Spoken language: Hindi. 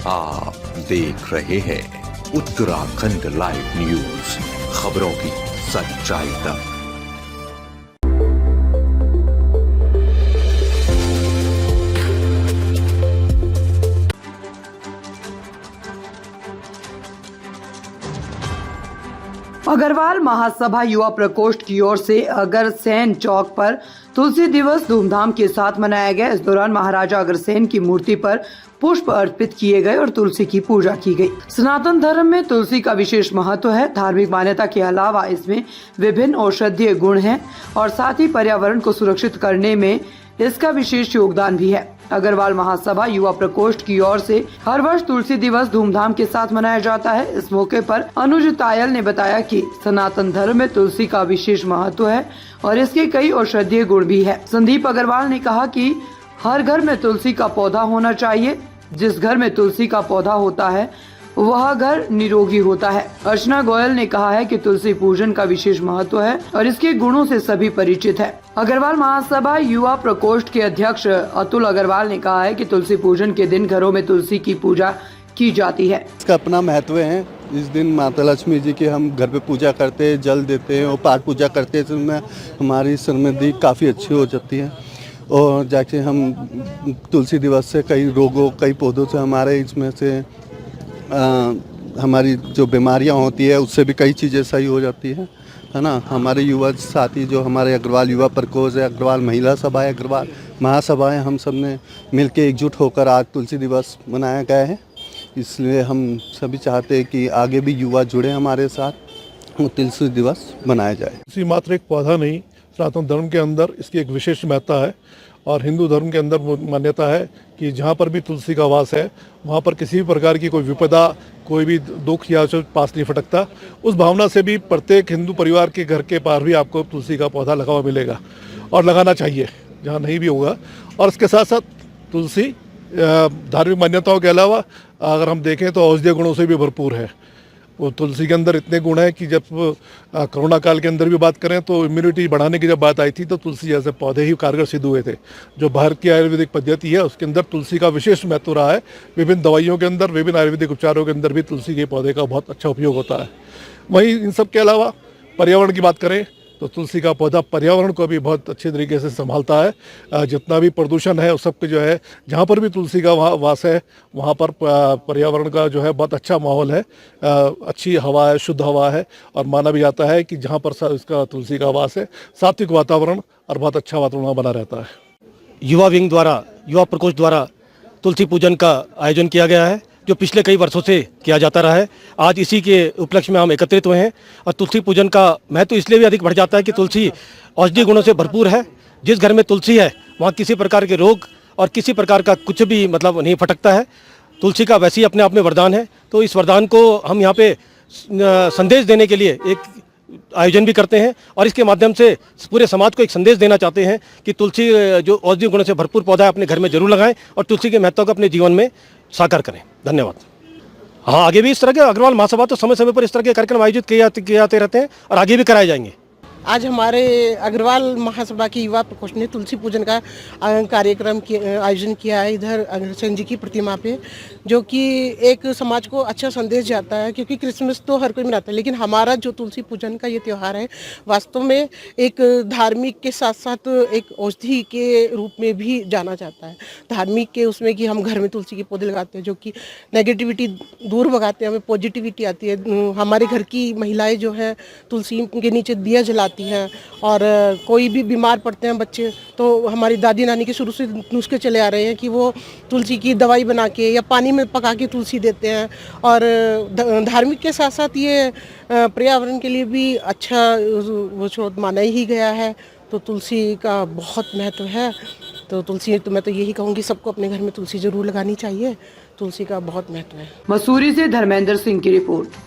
आप देख रहे हैं उत्तराखंड लाइव न्यूज, खबरों की सच्चाई तक। अग्रवाल महासभा युवा प्रकोष्ठ की ओर से अग्रसेन चौक पर तुलसी दिवस धूमधाम के साथ मनाया गया। इस दौरान महाराजा अग्रसेन की मूर्ति पर पुष्प अर्पित किए गए और तुलसी की पूजा की गई। सनातन धर्म में तुलसी का विशेष महत्व है। धार्मिक मान्यता के अलावा इसमें विभिन्न औषधीय गुण हैं और साथ ही पर्यावरण को सुरक्षित करने में इसका विशेष योगदान भी है। अग्रवाल महासभा युवा प्रकोष्ठ की ओर से हर वर्ष तुलसी दिवस धूमधाम के साथ मनाया जाता है। इस मौके पर अनुज तायल ने बताया कि सनातन धर्म में तुलसी का विशेष महत्व है और इसके कई औषधीय गुण भी है। संदीप अग्रवाल ने कहा कि हर घर में तुलसी का पौधा होना चाहिए। जिस घर में तुलसी का पौधा होता है वह घर निरोगी होता है। अर्चना गोयल ने कहा है कि तुलसी पूजन का विशेष महत्व है और इसके गुणों से सभी परिचित है। अग्रवाल महासभा युवा प्रकोष्ठ के अध्यक्ष अतुल अग्रवाल ने कहा है कि तुलसी पूजन के दिन घरों में तुलसी की पूजा की जाती है। इसका अपना महत्व है। इस दिन माता लक्ष्मी जी की हम घर पे पूजा करते हैं, जल देते हैं और पाठ पूजा करते हैं, जिसमें हमारी समृद्धि काफ़ी अच्छी हो जाती है। और जाके हम तुलसी दिवस से कई रोगों, कई पौधों से हमारे इसमें से हमारी जो बीमारियां होती है उससे भी कई चीज़ें सही हो जाती है ना। हमारे युवा साथी जो हमारे अग्रवाल युवा प्रकोष्ठ है, अग्रवाल महिला सभा है, अग्रवाल महासभा है, हम सब ने मिलकर एकजुट होकर आज तुलसी दिवस मनाया गया है। इसलिए हम सभी चाहते हैं कि आगे भी युवा जुड़े हमारे साथ और तुलसी दिवस मनाया जाए। तुलसी मात्र एक पौधा नहीं, सनातन धर्म के अंदर इसकी एक विशेष महत्ता है और हिंदू धर्म के अंदर मान्यता है कि जहाँ पर भी तुलसी का वास है वहाँ पर किसी भी प्रकार की कोई विपदा, कोई भी दुख या पास नहीं फटकता। उस भावना से भी प्रत्येक हिंदू परिवार के घर के पार भी आपको तुलसी का पौधा लगा हुआ मिलेगा और लगाना चाहिए जहाँ नहीं भी होगा। और इसके साथ साथ तुलसी धार्मिक मान्यताओं के अलावा अगर हम देखें तो औषधीय गुणों से भी भरपूर है। वो तुलसी के अंदर इतने गुण हैं कि जब कोरोना काल के अंदर भी बात करें तो इम्यूनिटी बढ़ाने की जब बात आई थी तो तुलसी जैसे पौधे ही कारगर सिद्ध हुए थे। जो भारत की आयुर्वेदिक पद्धति है उसके अंदर तुलसी का विशेष महत्व रहा है। विभिन्न दवाइयों के अंदर, विभिन्न आयुर्वेदिक उपचारों के अंदर भी तुलसी के पौधे का बहुत अच्छा उपयोग होता है। वहीं इन सब के अलावा पर्यावरण की बात करें तो तुलसी का पौधा पर्यावरण को भी बहुत अच्छे तरीके से संभालता है। जितना भी प्रदूषण है उस सब के जो है, जहाँ पर भी तुलसी का वास है वहाँ पर पर्यावरण का जो है बहुत अच्छा माहौल है, अच्छी हवा है, शुद्ध हवा है। और माना भी जाता है कि जहाँ पर इसका तुलसी का वास है सात्विक वातावरण और बहुत अच्छा वातावरण बना रहता है। युवा विंग द्वारा, युवा प्रकोष्ठ द्वारा तुलसी पूजन का आयोजन किया गया है जो पिछले कई वर्षों से किया जाता रहा है। आज इसी के उपलक्ष्य में हम एकत्रित हुए हैं और तुलसी पूजन का महत्व इसलिए भी अधिक बढ़ जाता है कि तुलसी औषधीय गुणों से भरपूर है। जिस घर में तुलसी है वहाँ किसी प्रकार के रोग और किसी प्रकार का कुछ भी नहीं फटकता है। तुलसी का वैसे ही अपने आप में वरदान है। तो इस वरदान को हम यहाँ पे संदेश देने के लिए एक आयोजन भी करते हैं और इसके माध्यम से पूरे समाज को एक संदेश देना चाहते हैं कि तुलसी जो औषधीय गुणों से भरपूर पौधा है अपने घर में जरूर लगाएं और तुलसी के महत्व को अपने जीवन में साकार करें। धन्यवाद। हाँ, आगे भी इस तरह के अग्रवाल महासभा तो समय समय पर इस तरह के कार्यक्रम आयोजित किए जाते रहते हैं और आगे भी कराए जाएंगे। आज हमारे अग्रवाल महासभा की युवा प्रकोष्ठ ने तुलसी पूजन का कार्यक्रम आयोजन किया है इधर अग्रसेन जी की प्रतिमा पे, जो कि एक समाज को अच्छा संदेश जाता है। क्योंकि क्रिसमस तो हर कोई मनाता है, लेकिन हमारा जो तुलसी पूजन का ये त्यौहार है वास्तव में एक धार्मिक के साथ साथ एक औषधि के रूप में भी जाना जाता है। धार्मिक के उसमें कि हम घर में तुलसी के पौधे लगाते हैं जो कि नेगेटिविटी दूर भगाते हैं, हमें पॉजिटिविटी आती है। हमारे घर की महिलाएँ जो है तुलसी के नीचे दिया जलाती हैं और कोई भी बीमार पड़ते हैं बच्चे तो हमारी दादी नानी के शुरू से नुस्खे चले आ रहे हैं कि वो तुलसी की दवाई बना के या पानी में पका के तुलसी देते हैं। और धार्मिक के साथ साथ ये पर्यावरण के लिए भी अच्छा वो स्रोत माना ही गया है। तो तुलसी का बहुत महत्व है। तो तुलसी तो मैं तो यही कहूँगी सबको अपने घर में तुलसी जरूर लगानी चाहिए। तुलसी का बहुत महत्व है। मसूरी से धर्मेंद्र सिंह की रिपोर्ट।